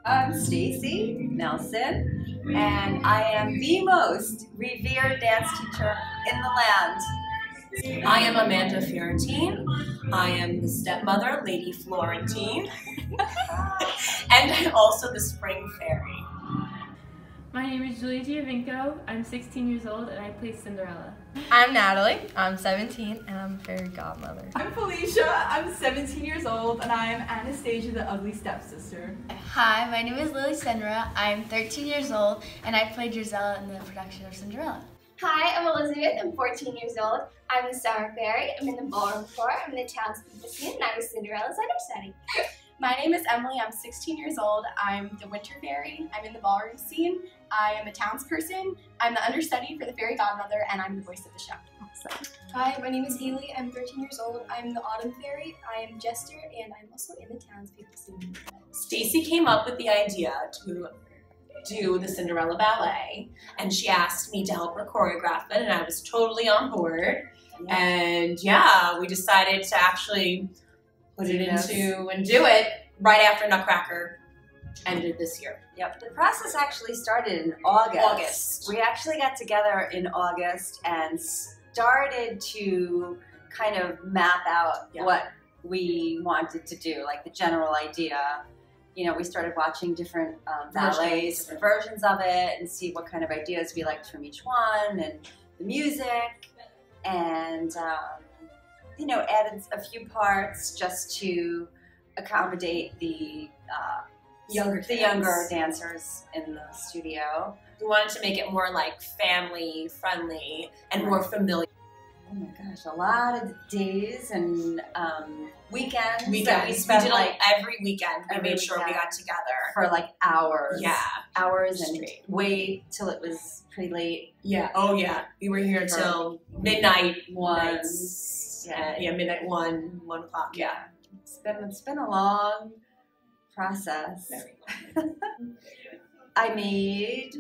I'm Stacy Nelson, and I am the most revered dance teacher in the land. I am Amanda Fiorentine. I am the stepmother, Lady Florentine, and I'm also the spring fairy. My name is Julia Giovinco. I'm 16 years old and I play Cinderella. I'm Natalie. I'm 17 and I'm a fairy godmother. I'm Felicia. I'm 17 years old and I'm Anastasia, the ugly stepsister. Hi, my name is Lily Senra. I'm 13 years old and I played Giselle in the production of Cinderella. Hi, I'm Elizabeth. I'm 14 years old. I'm the summer fairy. I'm in the ballroom floor. I'm in the townspeople scene, and I was Cinderella's understudy. My name is Emily. I'm 16 years old. I'm the winter fairy. I'm in the ballroom scene. I am a townsperson. I'm the understudy for the fairy godmother, and I'm the voice of the show. Awesome. Hi, my name is Haley. I'm 13 years old. I'm the autumn fairy. I am jester, and I'm also in the townspeople scene. Stacy came up with the idea to do the Cinderella ballet, and she asked me to help her choreograph it, and I was totally on board. Yeah. And yeah, we decided to actually put it into and do it right after Nutcracker ended this year. Yep, the process actually started in August. We actually got together in August and started to kind of map out what we wanted to do, like the general idea. You know, we started watching different ballets, different versions of it, and see what kind of ideas we liked from each one, and the music, and you know, added a few parts just to accommodate the younger dancers in the studio. We wanted to make it more like family friendly and more familiar. Oh my gosh, a lot of days and weekends. We did like every weekend. We made sure we got together for like hours. Yeah, hours and wait till it was pretty late. Yeah. Oh yeah, we were here till midnight. Midnight 1 o'clock. Yeah. It's been a long process. Very long. I made,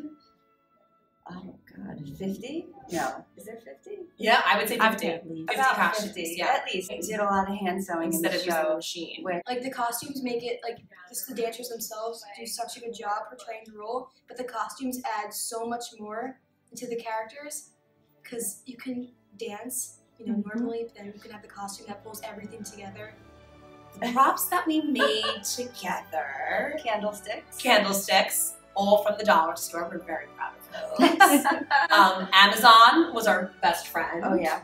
oh God, 50? No, is there 50? Yeah, I would say 50. 50 About costumes. 50, yeah. at least. I did a lot of hand sewing instead in of the show. using a machine. Like the costumes make it, like just the dancers themselves do such a good job portraying the role, but the costumes add so much more into the characters because you can dance, you know, normally, but then you can have the costume that pulls everything together. The props that we made together, candlesticks, all from the dollar store. We're very proud of those. Amazon was our best friend. Oh yeah,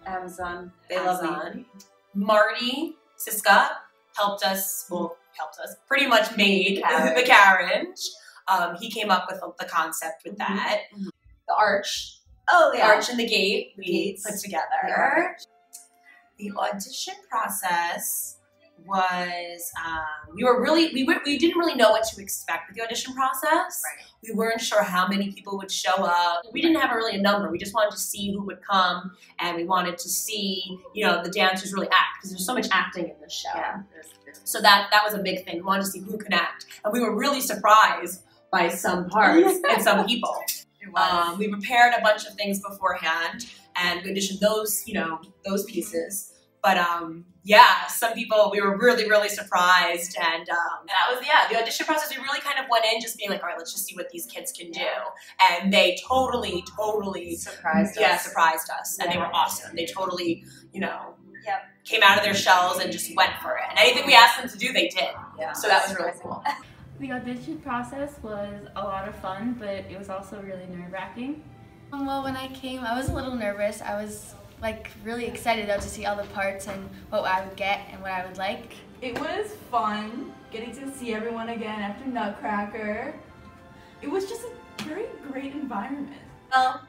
Amazon. They love me. Marty Siska helped us. Pretty much made the carriage. He came up with the concept with that. The arch. Oh, the arch and the gate we put together. The audition process was we didn't really know what to expect with the audition process. Right. We weren't sure how many people would show up. We didn't have really a number. We just wanted to see who would come, and we wanted to see, you know, the dancers really act, because there's so much acting in this show. Yeah. So that was a big thing. We wanted to see who can act, and we were really surprised by some parts and some people. We prepared a bunch of things beforehand, and we auditioned those, you know, those pieces. But yeah, some people we were really surprised, and that was the audition process. We really kind of went in just being like, all right, let's just see what these kids can do, and they totally surprised us, and they were awesome. They totally, you know, came out of their shells and just went for it, and anything we asked them to do, they did. Yeah, so that was really cool. The audition process was a lot of fun, but it was also really nerve-wracking. Well, when I came, I was a little nervous. I was like really excited though to see all the parts and what I would get and what I would like. It was fun getting to see everyone again after Nutcracker. It was just a very great environment. Well,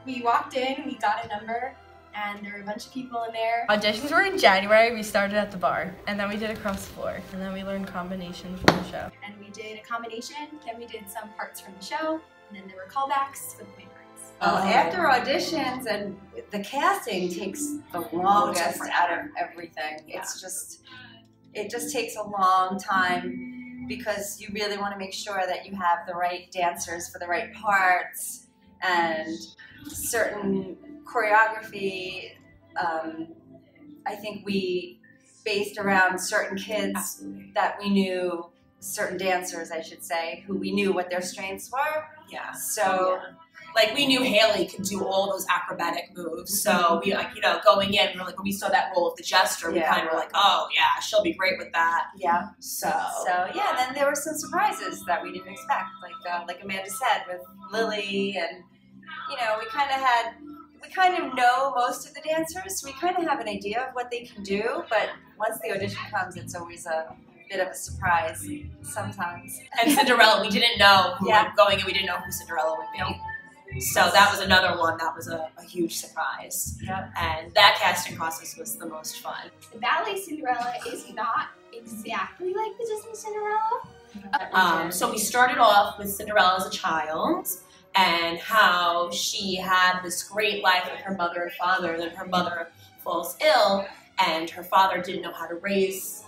we walked in, we got a number, and there were a bunch of people in there. Auditions were in January. We started at the bar, and then we did across the floor, and then we learned combinations from the show. And we did a combination, then we did some parts from the show, and then there were callbacks for the play parts. Well, after auditions, and the casting takes the longest out of everything. It's just, it just takes a long time because you really want to make sure that you have the right dancers for the right parts and certain choreography. I think we based around certain kids that we knew certain dancers, I should say, who we knew what their strengths were. Yeah. So, like, we knew Haley could do all those acrobatic moves. So we, like, you know, going in, we were like, when we saw that role of the jester, we kind of were like, oh yeah, she'll be great with that. Yeah. So yeah, then there were some surprises that we didn't expect, like Amanda said, with Lily, and you know, we kind of know most of the dancers, so we kind of have an idea of what they can do, but once the audition comes, it's always a bit of a surprise sometimes. And Cinderella, we didn't know who going in, we didn't know who Cinderella would be. So that was another one that was a huge surprise. Yep. And that casting process was the most fun. The ballet Cinderella is not exactly like the Disney Cinderella. So we started off with Cinderella as a child, and how she had this great life with her mother and father, then her mother falls ill, and her father didn't know how to raise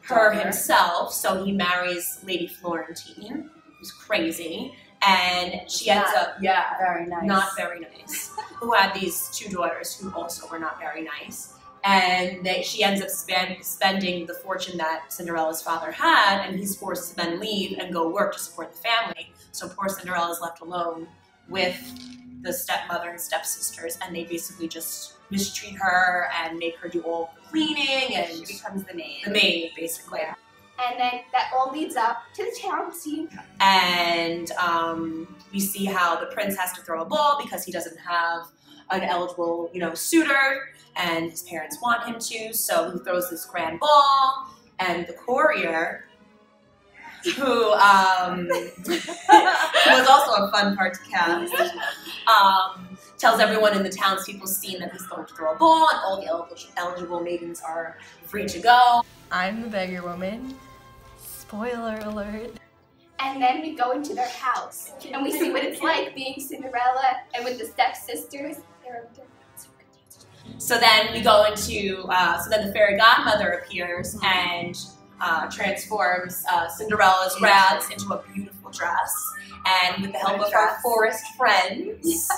her himself, so he marries Lady Florentine, who's crazy, and she ends up, very nice. Not very nice, who had these two daughters who also were not very nice. And she ends up spending the fortune that Cinderella's father had, and he's forced to then leave and go work to support the family. So poor Cinderella is left alone with the stepmother and stepsisters, and they basically just mistreat her and make her do all the cleaning, and she becomes the maid. The maid, basically. Yeah. And then that all leads up to the town scene. And we see how the prince has to throw a ball because he doesn't have an eligible, you know, suitor, and his parents want him to, so he throws this grand ball, and the courier, who was also a fun part to cast, tells everyone in the townspeople's scene that he's going to throw a ball, and all the eligible maidens are free to go. I'm the beggar woman. Spoiler alert. And then we go into their house, and we see what it's like being Cinderella, and with the stepsisters. So then we go into, so then the fairy godmother appears and transforms Cinderella's rags into a beautiful dress. And with the help of her forest friends,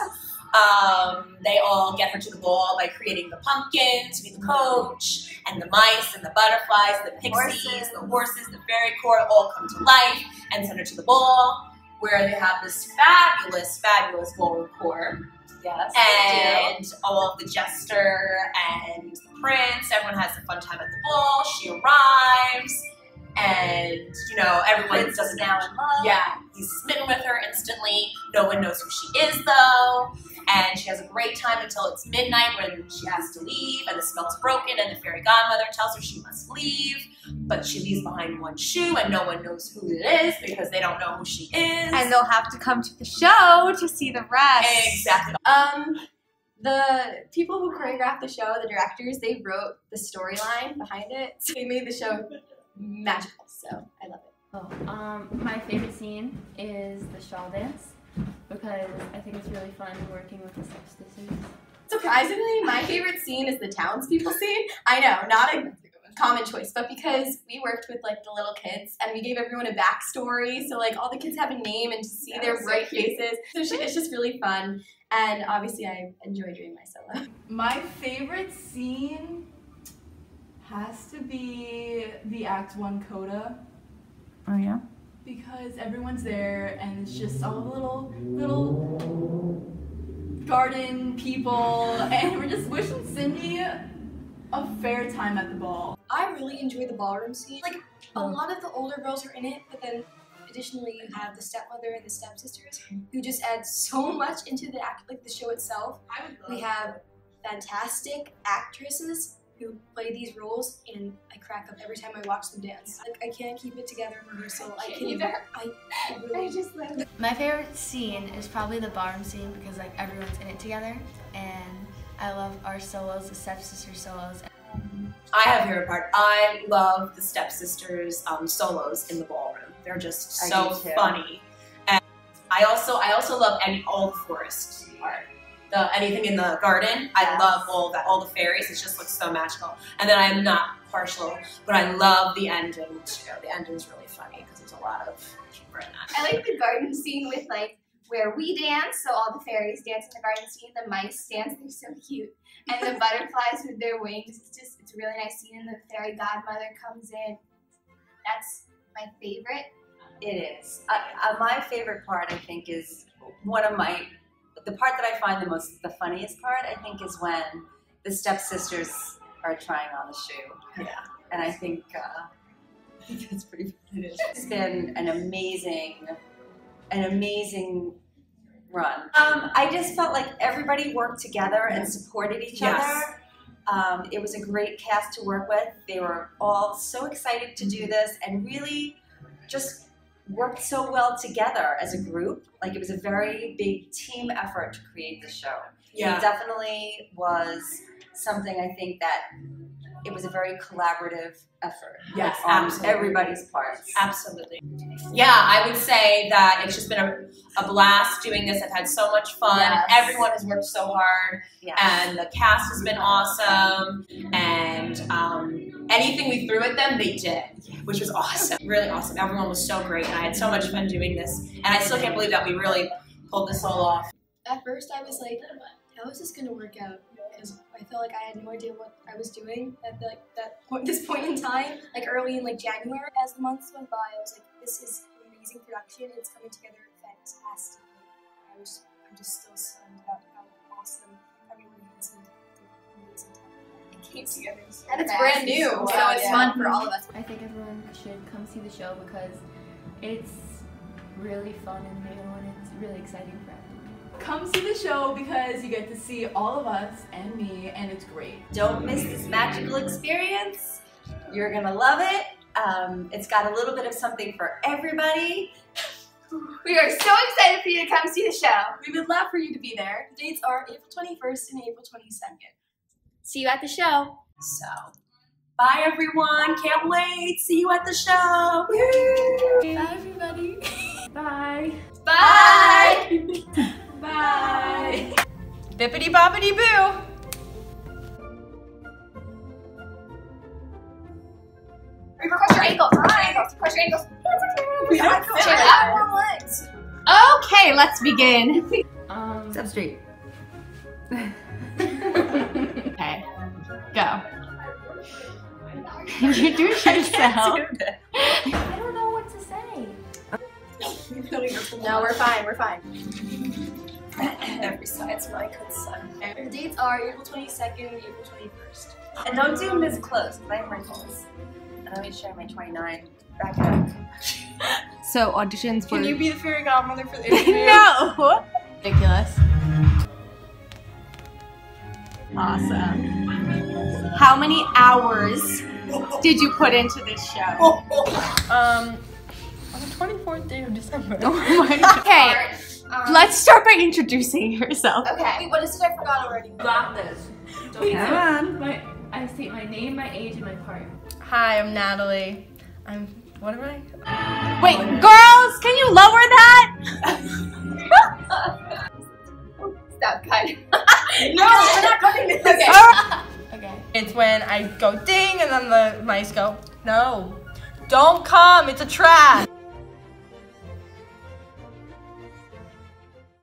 they all get her to the ball by creating the pumpkin to be the coach, and the mice and the butterflies, the pixies, the horses, the fairy court all come to life and send her to the ball, where they have this fabulous, fabulous ballroom court. Yes, and all of the jester and the prince, everyone has a fun time at the ball. She arrives, and you know, everyone doesn't now in love. Yeah, he's smitten with her instantly. No one knows who she is though, and she has a great time until it's midnight when she has to leave, and the spell's broken, and the fairy godmother tells her she must leave, but she leaves behind one shoe, and no one knows who it is because they don't know who she is. And they'll have to come to the show to see the rest. Exactly. The people who choreographed the show, the directors, they wrote the storyline behind it. So they made the show magical, so I love it. My favorite scene is the shawl dance, because I think it's really fun working with the stepsisters. Surprisingly, my favorite scene is the townspeople scene. I know, not a common choice, but because we worked with like the little kids and we gave everyone a backstory, so like all the kids have a name and to see their bright faces. So it's just really fun, and obviously I enjoy doing my solo. My favorite scene has to be the Act 1 coda. Oh yeah? Because everyone's there and it's just all the little garden people, and we're just wishing Cindy a fair time at the ball. I really enjoy the ballroom scene. Like, a lot of the older girls are in it, but then additionally you have the stepmother and the stepsisters who just add so much into the act, like the show itself. We have fantastic actresses who play these roles, and I crack up every time I watch them dance. Like, I can't keep it together in rehearsal. I really just love it. My favorite scene is probably the ballroom scene, because like everyone's in it together, and I love our solos, the stepsister solos. I have a favorite part. I love the stepsisters solos in the ballroom. They're just so funny. And I also love all the forest part. Anything in the garden, I love all the fairies. It just looks so magical. And then I'm not partial, but I love the ending too. The ending's really funny because there's a lot of humor in that. I like the garden scene with like where we dance, so all the fairies dance in the garden scene, the mice dance, they're so cute. And the butterflies with their wings, it's a really nice scene, and the fairy godmother comes in. my favorite? It is. My favorite part, I think, is the part that I find the funniest part, I think, is when the stepsisters are trying on the shoe. Yeah. And I think that's pretty funny. It's been an amazing run. I just felt like everybody worked together and supported each other. It was a great cast to work with. They were all so excited to do this and really just worked so well together as a group. Like, it was a very big team effort to create the show. Yeah. It definitely was something, I think, that it was a very collaborative effort. Yes, on absolutely. everybody's parts. Absolutely. Yeah, I would say that it's just been a blast doing this. I've had so much fun. Yes. Everyone has worked so hard. Yes. And the cast has been awesome. And anything we threw at them, they did, which was awesome. Really awesome. Everyone was so great. And I had so much fun doing this. And I still can't believe that we really pulled this all off. At first, I was like, how is this going to work out? Because I felt like I had no idea what I was doing at this point in time, like early in January. As the months went by, I was like, this is an amazing production. It's coming together fantastically. I'm just still stunned about how awesome everyone is and the amazing time. It came together. And it's brand new, so it's fun for all of us. I think everyone should come see the show because it's really fun and new and it's really exciting for everyone. Come see the show because you get to see all of us and me, and it's great. Don't miss this magical experience. You're gonna love it. It's got a little bit of something for everybody. We are so excited for you to come see the show. We would love for you to be there. The dates are April 21st and April 22nd. See you at the show. So, bye everyone. Can't wait. See you at the show. Bye, everybody. Bye. Bye. Bye. Bippity boppity boo. Cross your ankles. Cross your ankles. We don't Check it out. Legs. Okay, let's begin. Step straight. Okay, go. Introduce yourself. I don't know what to say. No, we're fine. We're fine. Every side's my concern. The dates are April 22nd and April 21st. And don't do them as close, because I have wrinkles. And let me show you my 29 back up. So auditions for... Can you be the fairy godmother for the interview? No! Ridiculous. Awesome. How many hours did you put into this show? On the 24th day of December. Oh my God. Okay, let's start by introducing yourself. Okay. Wait, what is it? I forgot already. Got this. Come on. I state my name, my age, and my part. Hi, I'm Natalie. What am I? Wait, girls, can you lower that? Stop, cut. No, we're not cutting this. Okay. Okay. It's when I go ding and then the mice go, no, don't come, it's a trap.